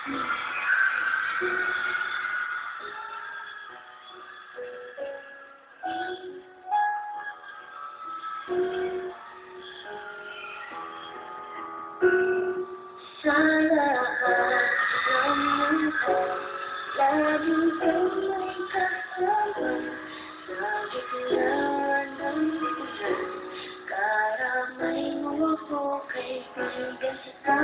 Sa lahat ng mundo, laging kang may kasama. Sa gitna ng ulan, karamay mo ako, kaibigan kita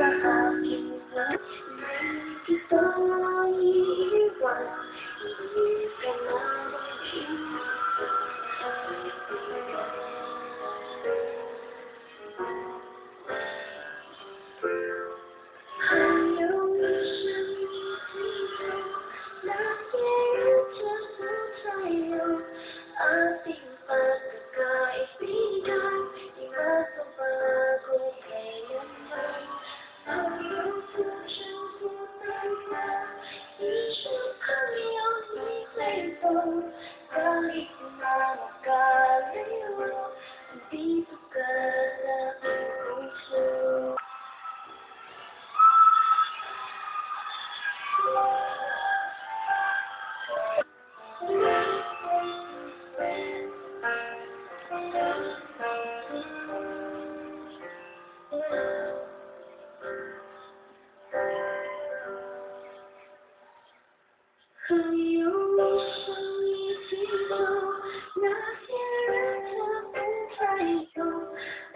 sa aking buwan. Hindi kita iiwan, hindi ka na mag-iwan. Ating pagkakaibigan, di magbabago kailanman. Ang iyong pusyang putanda, isang kanyang kwento. Kahit na magkalayo, andito ka sa puso. Ang iyong isang isip na hirap sa buhay ko,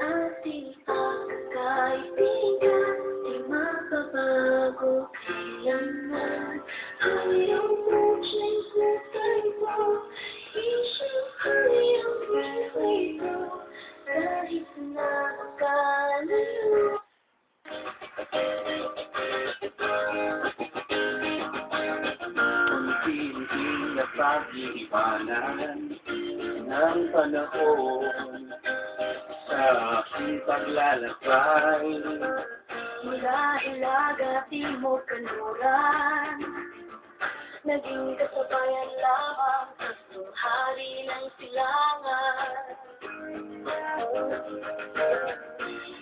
ating pagkakaibigan, di magbabago kailanman. Ang iyong puso'y kutay mo, isang kanyang buhay ko, kahit na magkalayo. Unti-unting napag-iiwanan ng panahon sa aking paglalakbay. Mula Ilaga, Timog, Kanluran, naging kasabayan lamang sa tunghari ng silangan.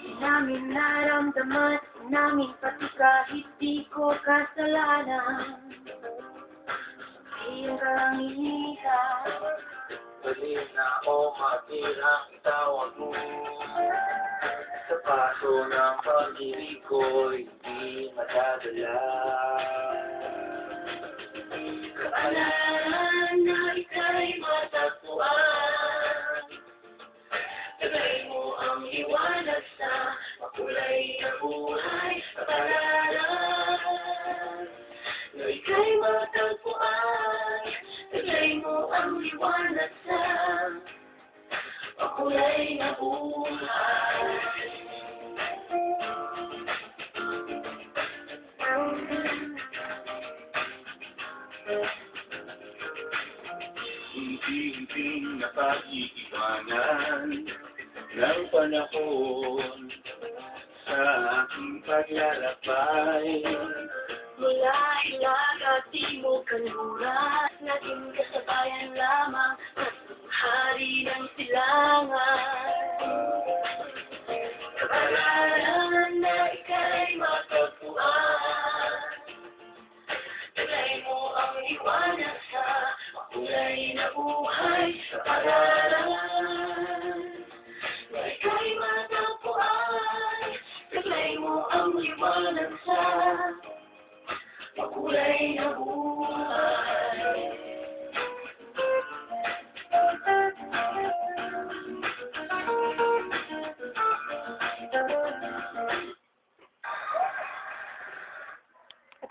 Di namin naramdaman, di namin pati kahit di ko kasalanan. Iyong kalangitan, Dali na o matirang itawag mo. Sa paso ng pag-ibig ko'y di madadala. kapalaran na ika'y matagpuan. Tagay mo ang liwanag sa makulay na buhay. Kapalaran na ika'y matagpuan. Tagay mo ang liwanag sa makulay na buhay. Unti-unting napag-iiwanan ng panahon sa aking paglalakbay. Mula Ilaga, Timog, Kanluran, naging kasabayan lamang sa hari ng silangan.